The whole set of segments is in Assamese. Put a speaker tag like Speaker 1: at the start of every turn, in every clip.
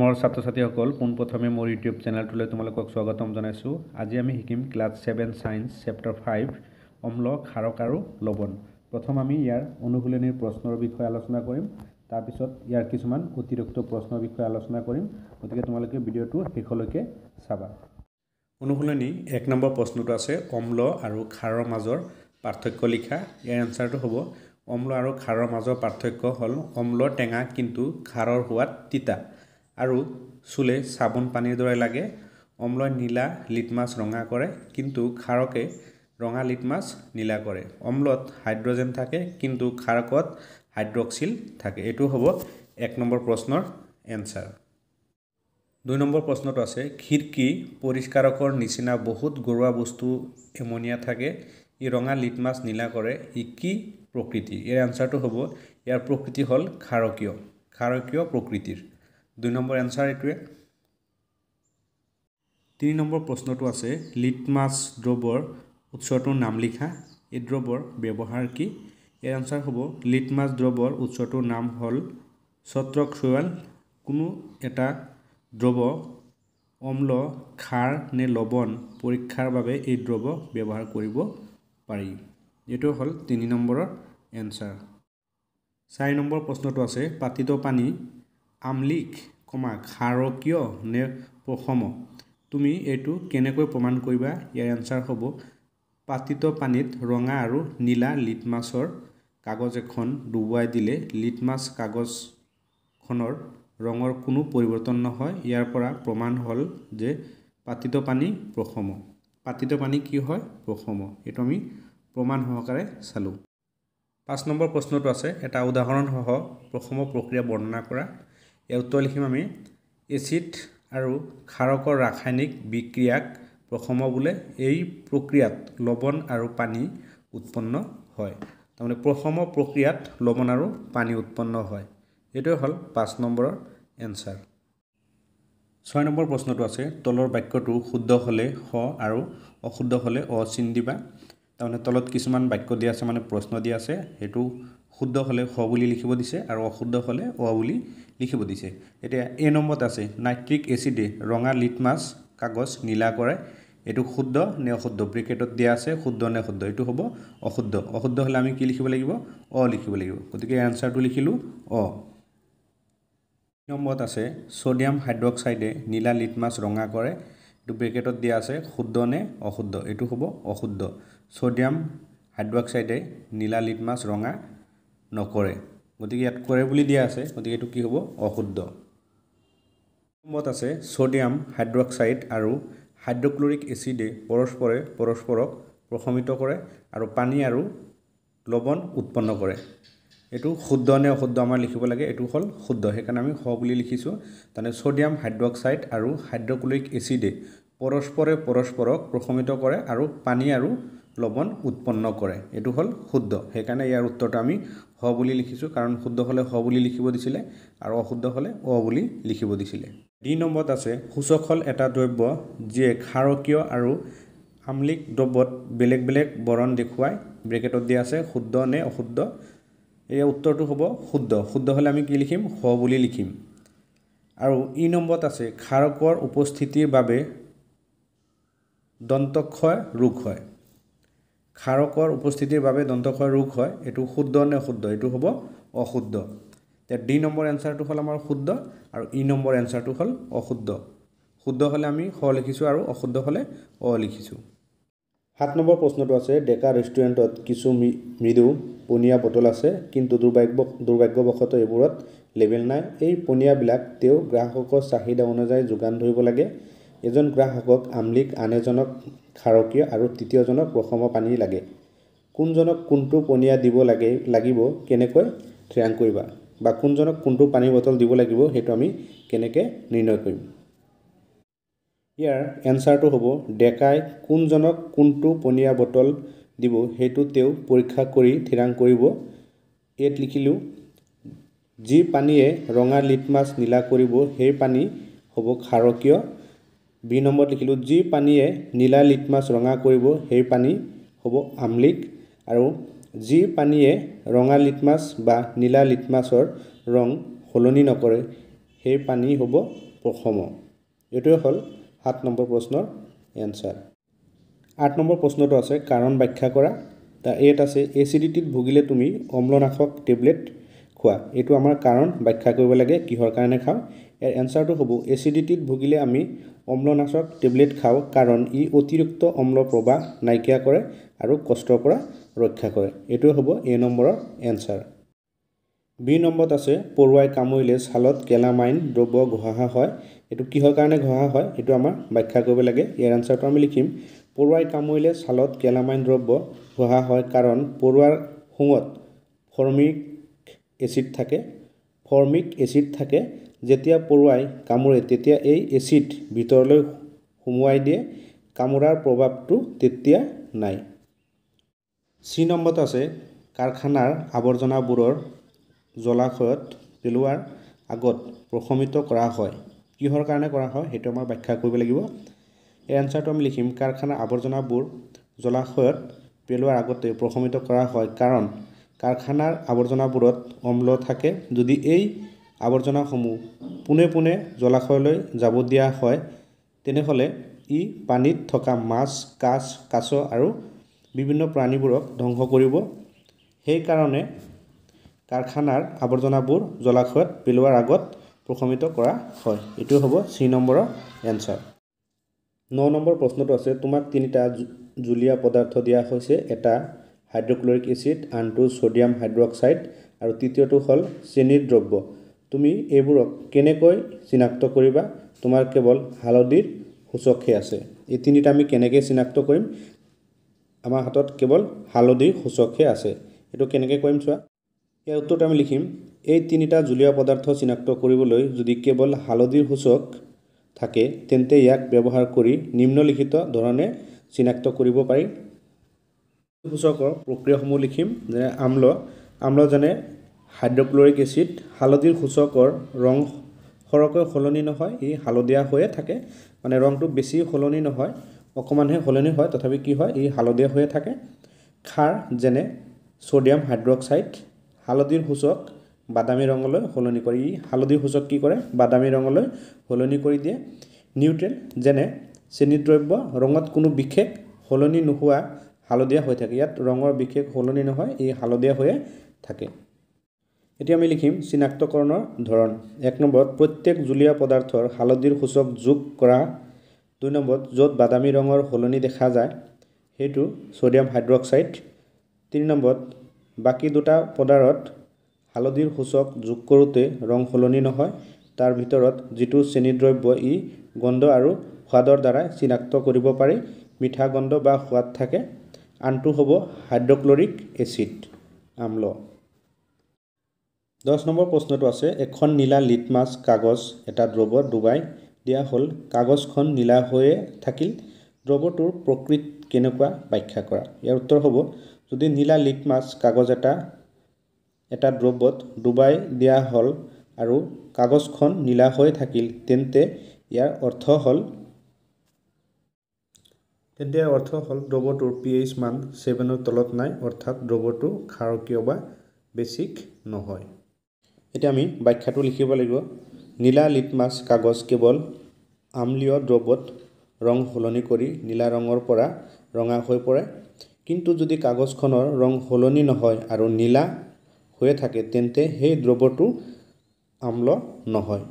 Speaker 1: মৰমৰ ছাত্ৰ-ছাত্ৰীসকল পোনপ্ৰথমে মোৰ ইউটিউব চেনেলটোলৈ তোমালোকক স্বাগতম জনাইছোঁ। আজি আমি শিকিম ক্লাছ 7 সায়েন্স চেপ্টাৰ 5 অম্ল, ক্ষাৰক আৰু লৱণ। প্ৰথম আমি ইয়াৰ অনুশীলনীৰ প্ৰশ্নৰ বিষয়ে আলোচনা কৰিম, তাৰপিছত ইয়াৰ কিছুমান অতিৰিক্ত প্ৰশ্নৰ বিষয়ে আলোচনা কৰিম। গতিকে তোমালোকে ভিডিঅ'টো শেষলৈকে চাবা। অনুশীলনী 1 নম্বৰ প্ৰশ্নটো আছে অম্ল আৰু ক্ষাৰৰ মাজৰ পাৰ্থক্য লিখা। ইয়াৰ এনসাৰটো হ'ব অম্ল আৰু ক্ষাৰৰ মাজৰ পাৰ্থক্য হ'ল অম্ল টেঙা কিন্তু ক্ষাৰৰ সোৱাদ তিতা আৰু চুলে চাবোন পানীৰ দৰে লাগে। অম্লই নীলা লিটমাছ ৰঙা কৰে কিন্তু ক্ষাৰকে ৰঙা লিটমাছ নীলা কৰে। অম্লত হাইড্ৰজেন থাকে কিন্তু ক্ষাৰকত হাইড্ৰক্সিল থাকে। এইটো হ'ব 1 নম্বৰ প্ৰশ্নৰ এনসাৰ। 2 নম্বৰ প্ৰশ্নটো আছে খিৰিকী পৰিষ্কাৰকৰ নিচিনা বহুত ঘৰুৱা বস্তু এমনিয়া থাকে। ই ৰঙা লিটমাছ নীলা কৰে। ই কি প্ৰকৃতি? ইয়াৰ এনসাৰটো হ'ব ইয়াৰ প্ৰকৃতি হ'ল ক্ষাৰকীয় প্ৰকৃতিৰ। 2 নম্বৰ এনসাৰ এইটোৱে। 3 নম্বৰ প্ৰশ্নটো আছে লিটমাছ দ্ৰৱৰ উৎসটোৰ নাম লিখা। এই দ্ৰৱৰ ব্যৱহাৰ কি? ইয়াৰ এনসাৰ হ'ব লিটমাছ দ্ৰৱৰ উৎসটোৰ নাম হ'ল ছত্ৰক সোৱাল। কোনো এটা দ্ৰৱ অম্ল, ক্ষাৰ নে লৱণ পৰীক্ষাৰ বাবে এই দ্ৰৱ ব্যৱহাৰ কৰিব পাৰি। এইটো হ'ল 3 নম্বৰৰ এনসাৰ। 4 নম্বৰ প্ৰশ্নটো আছে পাতিত পানী আম্লিক, ক্ষাৰকীয় নে প্ৰসম? তুমি এইটো কেনেকৈ প্ৰমাণ কৰিবা? ইয়াৰ এনসাৰ হ'ব পাতিত পানীত ৰঙা আৰু নীলা লিটমাছৰ কাগজ এখন ডুবুৱাই দিলে লিটমাছ কাগজখনৰ ৰঙৰ কোনো পৰিৱৰ্তন নহয়। ইয়াৰ পৰা প্ৰমাণ হ'ল যে পাতিত পানী প্ৰসম। পাতিত পানী কি হয়? প্ৰসম। এইটো আমি প্ৰমাণ সহকাৰে চালোঁ। 5 নম্বৰ প্ৰশ্নটো আছে এটা উদাহৰণ সহ প্ৰসম প্ৰক্ৰিয়া বৰ্ণনা কৰা। ইয়াৰ উত্তৰ লিখিম আমি এচিড আৰু ক্ষাৰকৰ ৰাসায়নিক বিক্ৰিয়াক প্ৰসম বোলে। এই প্ৰক্ৰিয়াত লৱণ আৰু পানী উৎপন্ন হয়। তাৰমানে প্ৰসম প্ৰক্ৰিয়াত লৱণ আৰু পানী উৎপন্ন হয়। এইটোৱে হ'ল 5 নম্বৰৰ এনসাৰ। 6 নম্বৰ প্ৰশ্নটো আছে তলৰ বাক্যটো শুদ্ধ হ'লে স আৰু অশুদ্ধ হ'লে অ চিন দিবা। তাৰমানে তলত কিছুমান বাক্য দিয়া আছে, মানে প্ৰশ্ন দিয়া আছে। সেইটো শুদ্ধ হ'লে স বুলি লিখিব দিছে আৰু অশুদ্ধ হ'লে অ বুলি লিখিব দিছে। এতিয়া এ নম্বৰত আছে নাইট্ৰিক এচিডে ৰঙা লিটমাছ কাগজ নীলা কৰে। এইটো শুদ্ধ নে অশুদ্ধ? ব্ৰেকেটত দিয়া আছে শুদ্ধ নে অশুদ্ধ? এইটো হ'ব অশুদ্ধ। অশুদ্ধ হ'লে আমি কি লিখিব লাগিব? অ লিখিব লাগিব। গতিকে এনসাৰটো লিখিলোঁ অ। নম্বৰত আছে ছ'ডিয়াম হাইড্ৰক্সাইডে নীলা লিটমাছ ৰঙা কৰে। এইটো ব্ৰেকেটত দিয়া আছে শুদ্ধ নে অশুদ্ধ? এইটো হ'ব অশুদ্ধ। ছ'ডিয়াম হাইড্ৰক্সাইডে নীলা লিটমাছ ৰঙা নকৰে। গতিকে ইয়াত কৰে বুলি দিয়া আছে, গতিকে এইটো কি হ'ব? অশুদ্ধ। নম্বৰত আছে ছ'ডিয়াম হাইড্ৰক্সাইড আৰু হাইড্ৰক্লৰিক এচিডে পৰস্পৰক প্ৰশমিত কৰে আৰু পানী আৰু লৱণ উৎপন্ন কৰে। এইটো শুদ্ধ নে অশুদ্ধ আমাৰ লিখিব লাগে। এইটো হ'ল শুদ্ধ, সেইকাৰণে আমি স বুলি লিখিছোঁ। তাৰমানে ছ'ডিয়াম হাইড্ৰক্সাইড আৰু হাইড্ৰক্লৰিক এচিডে পৰস্পৰক প্ৰশমিত কৰে আৰু পানী আৰু লৱণ উৎপন্ন কৰে। এইটো হ'ল শুদ্ধ, সেইকাৰণে ইয়াৰ উত্তৰটো আমি স বুলি লিখিছোঁ, কাৰণ শুদ্ধ হ'লে স বুলি লিখিব দিছিলে আৰু অশুদ্ধ হ'লে অ বুলি লিখিব দিছিলে। ডি নম্বৰত আছে সূচক হ'ল এটা দ্ৰব্য যিয়ে ক্ষাৰকীয় আৰু আম্লিক দ্ৰব্যত বেলেগ বেলেগ বৰণ দেখুৱায়। ব্ৰেকেটত দিয়া আছে শুদ্ধ নে অশুদ্ধ? এই উত্তৰটো হ'ব শুদ্ধ। শুদ্ধ হ'লে আমি কি লিখিম? স বুলি লিখিম। আৰু ই নম্বৰত আছে ক্ষাৰকৰ উপস্থিতিৰ বাবে দন্তক্ষয় ৰোগ হয়। ক্ষাৰকৰ উপস্থিতিৰ বাবে দন্তক্ষয় ৰোগ হয়। এইটো শুদ্ধ নে অশুদ্ধ? এইটো হ'ব অশুদ্ধ। এতিয়া ডি নম্বৰ এনসাৰটো হ'ল আমাৰ শুদ্ধ আৰু ই নম্বৰ এনসাৰটো হ'ল অশুদ্ধ। শুদ্ধ হ'লে আমি স লিখিছোঁ আৰু অশুদ্ধ হ'লে অ লিখিছোঁ। 7 নম্বৰ প্ৰশ্নটো আছে ডেকা ৰেষ্টুৰেণ্টত কিছু মৃদু পনীয়া বটল আছে, কিন্তু দুৰ্ভাগ্যবশতঃ এইবোৰত লেবেল নাই। এই পনীয়াবিলাক তেওঁ গ্ৰাহকৰ চাহিদা অনুযায়ী যোগান ধৰিব লাগে। এজন গ্ৰাহকক আম্লিক, আন এজনক ক্ষাৰকীয় আৰু তৃতীয়জনক প্ৰসম পানী লাগে। কোনজনক কোনটো পনীয়া দিব লাগিব কেনেকৈ থিৰাং কৰিবা? বা কোনজনক কোনটো পানী বটল দিব লাগিব সেইটো আমি কেনেকৈ নিৰ্ণয় কৰিম? ইয়াৰ এনসাৰটো হ'ব ডেকাই কোনজনক কোনটো পনীয়া বটল দিব সেইটো তেওঁ পৰীক্ষা কৰি থিৰাং কৰিব। ইয়াত লিখিলোঁ যি পানীয়ে ৰঙা লিটমাছ নীলা কৰিব সেই পানী হ'ব ক্ষাৰকীয়। বি নম্বৰত লিখিলোঁ যি পানীয়ে নীলা লিটমাছ ৰঙা কৰিব সেই পানী হ'ব আম্লিক। আৰু যি পানীয়ে ৰঙা লিটমাছ বা নীলা লিটমাছৰ ৰং সলনি নকৰে সেই পানী হ'ব প্ৰসম এইটোৱে হ'ল 7 নম্বৰ প্ৰশ্নৰ এনসাৰ 8 নম্বৰ প্ৰশ্নটো আছে কাৰণ ব্যাখ্যা কৰা তাৰ এত আছে এচিডিটিত ভুগিলে তুমি অম্লনাশক টেবলেট খোৱা এইটো আমাৰ কাৰণ ব্যাখ্যা কৰিব লাগে কিহৰ কাৰণে খাও এৰ এনসাৰটো হ'ব এচিডিটিত ভুগিলে আমি অম্লনাশক টেবলেট খাও কাৰণ ই অতিৰিক্ত অম্ল প্ৰবাহ নাইকিয়া কৰে আৰু কষ্টৰ পৰা ৰক্ষা কৰে এইটো হ'ব এ নম্বৰৰ এনসাৰ বি নম্বৰত আছে পৰুৱাই কামুৰিলে ছালত কেলামাইন দ্ৰব্য ঘঁহা হয় এটো কিহৰ কাৰণে ঘঁহা হয় এটো আমাৰ ব্যাখ্যা কৰিব লাগে ইয়াৰ আনসাৰটো আমি লিখিম পৰুৱাই কামুৰিলে ছালত কেলামাইন দ্ৰব্য ঘঁহা হয় কাৰণ পৰুৱাৰ শুঙত ফৰ্মিক এসিড থাকে যেতিয়া পৰুৱাই কামুৰে তেতিয়া এই এসিড ভিতৰলৈ সুমুৱাই দিয়ে কামুৰাৰ প্ৰভাৱটো তেতিয়া নাই সি নম্বৰত আছে কাৰখানাৰ আৱৰ্জনাবোৰৰ জলাশয়ত পেলোৱাৰ আগত প্ৰশমিত কৰা হয় কিহৰ কাৰণে কৰা হয় হেতু আমাৰ ব্যাখ্যা কৰিব লাগিব এই আনসাৰটো আমি লিখিম কাৰখানাৰ আৱৰ্জনাবোৰ জলাশয়ত পেলোৱাৰ আগতে প্ৰশমিত কৰা হয় কাৰণ কাৰখানাৰ আৱৰ্জনাবোৰত অম্ল থাকে যদি এই আৱৰ্জনাসমূহ পুনে পুনে জলাশয়লৈ যাব দিয়া হয় তেনেহলে ই পানীত থকা মাছ কাছ আৰু বিভিন্ন প্ৰাণীবোৰক ধ্বংস কৰিব সেই কাৰণে কাৰখানাৰ আৱৰ্জনাবোৰ জলাশয়ত পেলোৱাৰ আগত প্ৰশমিত কৰা হয় এটো হ'ব সি নম্বৰৰ এনসাৰ 9 নম্বৰ প্ৰশ্নটো আছে তোমাক তিনিটা জুলীয়া পদাৰ্থ দিয়া হৈছে এটা হাইড্ৰক্লোৰিক এসিড আনটো সোডিয়াম হাইড্ৰক্সাইড আৰু তৃতীয়টো হ'ল চেনিৰ দ্ৰব্য তুমি এইবোৰক কেনেকৈ চিনাক্ত কৰিবা তোমাৰ কেৱল হালধিৰ সূচকহে আছে এই তিনিটা আমি কেনেকৈ চিনাক্ত কৰিম আমাৰ হাতত কেৱল হালধিৰ সূচকহে আছে এটো কেনেকৈ কৰিম চোৱা ইয়াৰ উত্তৰটো আমি লিখিম এই তিনিটা জুলীয়া পদাৰ্থ চিনাক্ত কৰিবলৈ যদি কেৱল হালধিৰ সূচক থাকে তেন্তে ইয়াক ব্যৱহাৰ কৰি নিম্নলিখিত ধৰণে চিনাক্ত কৰিব পাৰি সূচকৰ প্ৰক্ৰিয়াসমূহ লিখিম যে আম্ল যেনে হাইড্ৰক্লোৰিক এসিড হালধিৰ সূচকৰ ৰং সৰকৈ সলনি নহয় ই হালধীয়া হৈয়ে থাকে মানে ৰংটো বেছি সলনি নহয় অকমানহে সলনি হয় তথাপি কি হয় ই হালধীয়া হৈয়ে থাকে খাৰ যেনে সোডিয়াম হাইড্ৰক্সাইড হালধিৰ সূচক বাদামী ৰঙলৈ সলনি কৰি ই হালধিৰ সূচক কি কৰে বাদামী ৰঙলৈ সলনি কৰি দিয়ে নিউট্ৰেল যেনে চেনিৰ দ্ৰব্য ৰঙত কোনো বিশেষ সলনি নোহোৱা হালধীয়া হৈ থাকে ইয়াত ৰঙৰ বিশেষ সলনি নহয় ই হালধীয়া হৈয়ে থাকে এতিয়া আমি লিখিম চিনাক্তকৰণৰ ধৰণ 1 নম্বৰত প্ৰত্যেক জুলীয়া পদাৰ্থৰ হালধিৰ সূচক যোগ কৰা 2 নম্বৰত য'ত বাদামী ৰঙৰ সলনি দেখা যায় হেতু সোডিয়াম হাইড্ৰক্সাইড 3 নম্বৰত বাকি দুটা পদাৰ্থত হালধিৰ সূচক যোগ কৰোতে ৰং সলনি নহয় তাৰ ভিতৰত যেটো চেনি দ্ৰব্য ই গন্ধ আৰু সোৱাদৰ দ্বাৰা চিনাক্ত কৰিব পাৰি মিঠা গন্ধ বা সোৱাদ থাকে আনটো হ'ব হাইড্ৰক্লোৰিক এসিড আম্ল 10 নম্বৰ প্ৰশ্নটো আছে এখন নীলা লিটমাছ কাগজ এটা দ্ৰৱত ডুবাই দিয়া হ'ল কাগজখন নীলা হৈয়ে থাকিল দ্ৰৱটোৰ প্ৰকৃতি কেনেকুৱা ব্যাখ্যা কৰা ইয়াৰ উত্তৰ হ'ব যদি নীলা লিটমাছ কাগজ এটা দ্ৰৱত ডুবাই দিয়া হ'ল আৰু কাগজখন নীলা হৈ থাকিল তেন্তে ইয়াৰ অৰ্থ হ'ল দ্ৰৱটোৰ pH মান 7 ৰ তলত নাই অৰ্থাৎ দ্ৰৱটো ক্ষাৰকীয় বা বেছিক নহয় এতিয়া আমি ব্যাখ্যাটো লিখিব লাগিব নীলা লিটমাছ কাগজ কেৱল আম্লীয় দ্ৰৱত ৰং সলনি কৰি নীলা ৰঙৰ পৰা ৰঙা হৈ পৰে কিন্তু যদি কাগজখনৰ ৰং সলনি নহয় আৰু নীলা হৈ থাকে তেন্তে সেই দ্ৰৱটো আম্ল নহয়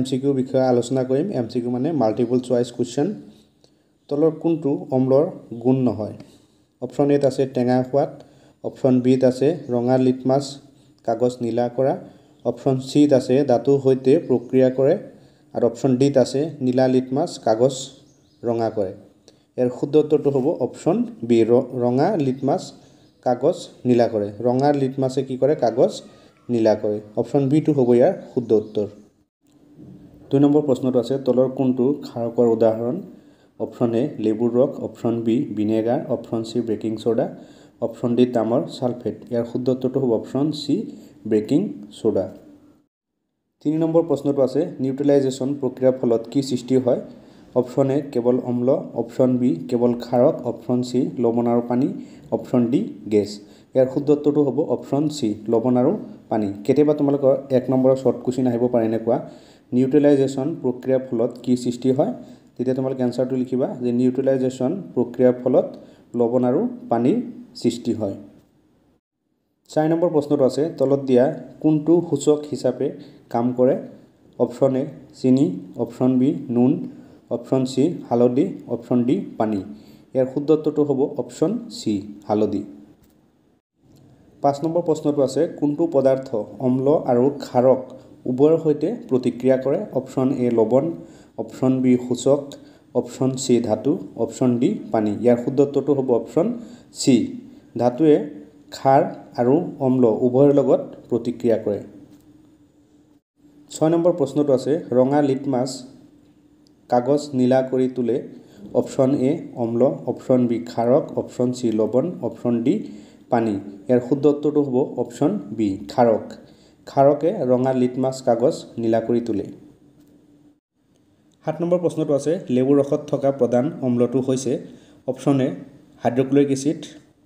Speaker 1: MCQ বিষয়ে আলোচনা কৰিম MCQ মানে মাল্টিপল চয়েস কোৱেশ্চন তলৰ কোনটো অম্লৰ গুণ নহয় অপচন এ আছে টেঙা সোৱাদ অপচন বি আছে ৰঙা লিটমাছ কাগজ নীলা কৰা অপচন সি আছে ধাতুৰ সৈতে প্ৰক্ৰিয়া কৰে আৰু অপচন ডি আছে নীলা লিটমাছ কাগজ ৰঙা কৰে ইয়াৰ শুদ্ধ উত্তৰটো হ'ব অপচন বি ৰঙা লিটমাছ কাগজ নীলা কৰে ৰঙা লিটমাছে কি কৰে কাগজ নীলা কৰে অপচন বি টো হ'ব ইয়াৰ শুদ্ধ উত্তৰ 2 নম্বৰ প্ৰশ্নটো আছে তলৰ কোনটো ক্ষাৰকৰ উদাহৰণ অপচন এ লেবুৰ ৰস option B vinegar option C baking soda option D তামৰ সালফেট ইয়াৰ শুদ্ধ উত্তৰটো হ'ব অপচন সি বেকিং সোডা 3 নম্বৰ প্ৰশ্নটো আছে নিউট্ৰেলাইজেশ্যন প্ৰক্ৰিয়াৰ ফলত কি সৃষ্টি হয় অপচন এ কেৱল অম্ল অপচন বি কেৱল ক্ষাৰক অপচন সি লৱণ আৰু পানী অপচন ডি গেছ ইয়াৰ শুদ্ধ উত্তৰটো হ'ব অপশ্যন চি লৱণ আৰু পানী কেতিয়াবা তোমালোকৰ 1 নম্বৰৰ শৰ্ট কুৱেশ্যন আহিব পাৰে এনেকুৱা নিউট্ৰেলাইজেশ্যন প্ৰক্ৰিয়াৰ ফলত কি সৃষ্টি হয় তেতিয়া তোমালোকে এনসাৰটো লিখিবা যে নিউট্ৰেলাইজেশ্যন প্ৰক্ৰিয়াৰ ফলত লৱণ আৰু পানীৰ সৃষ্টি হয় 4 নম্বৰ প্ৰশ্নটো আছে তলত দিয়া কোনটো সূচক হিচাপে কাম কৰে অপশ্যন এ চিনি অপশ্যন বি নুন অপশ্যন সি হালধি অপশ্যন ডি পানী ইয়াৰ শুদ্ধ উত্তৰটো হ'ব অপশ্যন সি হালধি 5 নম্বৰ প্ৰশ্নটো আছে কোনটো পদাৰ্থ অম্ল আৰু ক্ষাৰক উভয়ৰ সৈতে প্ৰতিক্ৰিয়া কৰে option A Lavan option B সূচক অপশ্যন সি ধাতু অপশ্যন ডি পানী ইয়াৰ শুদ্ধ উত্তৰটো হ'ব অপশ্যন সি ধাতুৱে ক্ষাৰ আৰু অম্ল উভয়ৰ লগত প্ৰতিক্ৰিয়া কৰে 6 নম্বৰ প্ৰশ্নটো আছে ৰঙা লিটমাছ কাগজ নীলা কৰি তোলে অপশ্যন এ অম্ল অপশ্যন বি ক্ষাৰক অপশ্যন সি লৱণ অপশ্যন ডি পানী ইয়াৰ শুদ্ধ উত্তৰটো হ'ব অপশ্যন বি ক্ষাৰক ক্ষাৰকে ৰঙা লিটমাছ কাগজ নীলা কৰি তোলে 7 নম্বৰ প্ৰশ্নটো আছে লেবুৰ ৰসত থকা প্ৰধান অম্লটো হৈছে option A hydrochloric acid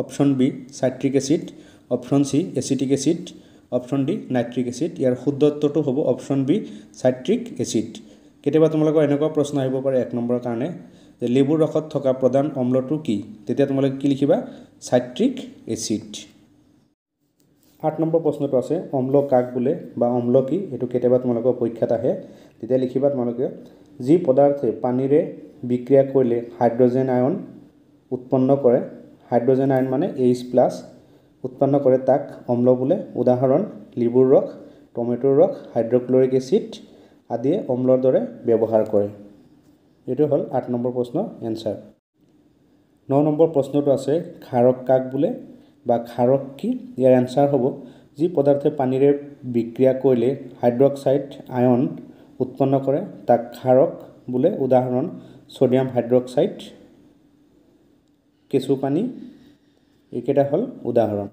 Speaker 1: option B citric acid option C acetic acid option D nitric acid ইয়াৰ শুদ্ধ উত্তৰটো হ'ব অপশ্যন বি সাইট্ৰিক এচিড কেতিয়াবা তোমালোকৰ এনেকুৱা প্ৰশ্ন আহিব পাৰে 1 নম্বৰৰ কাৰণে যে লেবুৰ ৰসত থকা প্ৰধান অম্লটো কি তেতিয়া তোমালোকে কি লিখিবা সাইট্ৰিক এচিড 8 নম্বৰ প্ৰশ্নটো আছে অম্ল কাক বোলে বা অম্ল কি এটো কেতিয়াবা তোমালোকৰ পৰীক্ষাত আহে তেতিয়া লিখিবা তোমালোকে যি পদাৰ্থে পানীৰে বিক্ৰিয়া কৰিলে হাইড্ৰজেন আয়ন উৎপন্ন কৰে হাইড্ৰজেন আয়ন মানে H+ উৎপন্ন কৰে তাক অম্ল বোলে উদাহৰণ লিবুৰ ৰস টমেটোৰ ৰস হাইড্ৰক্লোৰিক এচিড আদি অম্লৰ দৰে ব্যৱহাৰ কৰে এটো হল 8 নম্বৰ প্ৰশ্ন এনসাৰ 9 নম্বৰ প্ৰশ্নটো আছে ক্ষাৰক কাক বোলে বা ক্ষাৰক কি ইয়াৰ এনসাৰ হ'ব যি পদাৰ্থে পানীৰে বিক্ৰিয়া কৰিলে হাইড্ৰক্সাইড আয়ন উৎপন্ন কৰে তাক ক্ষাৰক বোলে উদাহৰণ সোডিয়াম হাইড্ৰক্সাইড কেঁচু পানী একেটা হল উদাহৰণ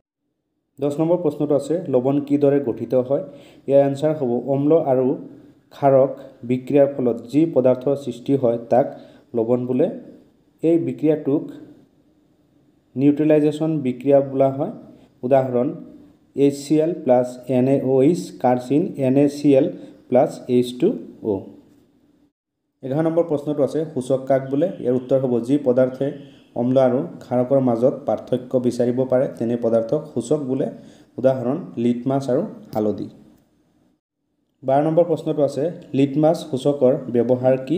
Speaker 1: 10 নম্বৰ প্ৰশ্নটো আছে লৱণ কি দৰে গঠিত হয় ইয়াৰ এনসাৰ হ'ব অম্ল আৰু ক্ষাৰক বিক্ৰিয়াৰ ফলত যি পদাৰ্থৰ সৃষ্টি হয় তাক লৱণ বোলে এই বিক্ৰিয়াটোক নিউট্ৰেলাইজেশ্যন বিক্ৰিয়া বোলা হয় উদাহৰণ HCl + NaOH কাৰ্চিন NaCl + H2O 11 number প্ৰশ্নটো আছে সূচক কাক বোলে ইয়াৰ উত্তৰ হ'ব যি পদাৰ্থে অম্ল আৰু ক্ষাৰকৰ মাজত পাৰ্থক্য বিচাৰিব পাৰে তেনে পদাৰ্থক সূচক বোলে উদাহৰণ লিটমাছ আৰু হালধি 12 নম্বৰ প্ৰশ্নটো আছে লিটমাছ সূচকৰ ব্যৱহাৰ কি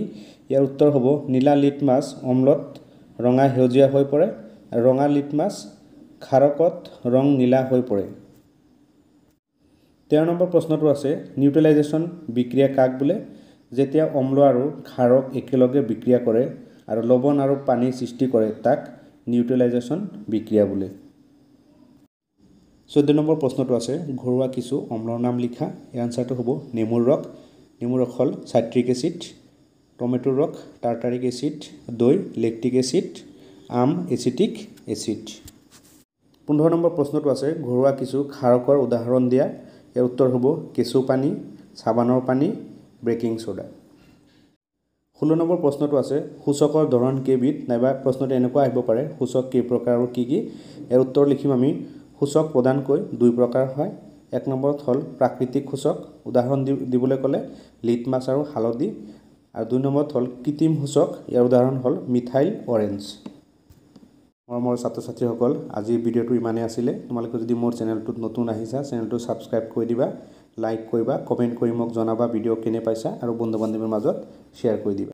Speaker 1: ইয়াৰ উত্তৰ হ'ব নীলা লিটমাছ অম্লত ৰঙা সেউজীয়া হৈ পৰে আৰু ৰঙা লিটমাছ ক্ষাৰকত ৰং নীলা হৈ পৰে 13 নম্বৰ প্ৰশ্নটো আছে নিউট্ৰেলাইজেশ্যন বিক্ৰিয়া কাক বোলে যেতিয়া অম্ল আৰু ক্ষাৰক একেলগে বিক্ৰিয়া কৰে আৰু লৱণ আৰু পানী সৃষ্টি কৰে তাক নিউট্ৰেলাইজেশ্যন বিক্ৰিয়া বোলে 14 নম্বৰ প্ৰশ্নটো আছে ঘৰুৱা কিছু অম্লৰ নাম লিখা এই আনসাৰটো হ'ব নেমুৰ ৰস হল সাইট্ৰিক এচিড টমেটোৰ ৰস টাৰ্টাৰিক এচিড দৈ লেক্টিক এচিড আম এচিটিক এচিড 15 নম্বৰ প্ৰশ্নটো আছে ঘৰুৱা কিছু ক্ষাৰকৰ উদাহৰণ দিয়া ইয়াৰ উত্তৰ হ'ব কেঁচু পানী সাবানৰ পানী বেকিং সোডা 16 নম্বৰ প্ৰশ্নটো আছে সূচকৰ ধৰণ কেইবিধ নাইবা প্ৰশ্নটো এনেকুৱা আহিব পাৰে সূচক কেই প্ৰকাৰ আৰু কি ইয়াৰ উত্তৰ লিখিম আমি সূচক প্ৰদানকৈ দুই প্ৰকাৰ হয় 1 নম্বৰত হল প্ৰাকৃতিক সূচক উদাহৰণ দিবলৈ ক'লে লিটমাছ আৰু হালধি আৰু 2 নম্বৰত হল কৃত্ৰিম সূচক ইয়াৰ উদাহৰণ হল মিথাইল অৰেঞ্জ মোৰ ছাত্ৰ-ছাত্ৰীসকল আজি ভিডিঅ'টো ইমানে আছিলে তোমালোকে যদি মোৰ চেনেলটোত নতুন আহিছা চেনেলটো সাবস্ক্ৰাইব কৰি দিবা লাইক কৰিবা কমেন্ট কৰি মোক জনাবা ভিডিঅ' কেনে পাইছা আৰু বন্ধু-বান্ধৱীৰ মাজত শ্বেয়াৰ কৰি দিবা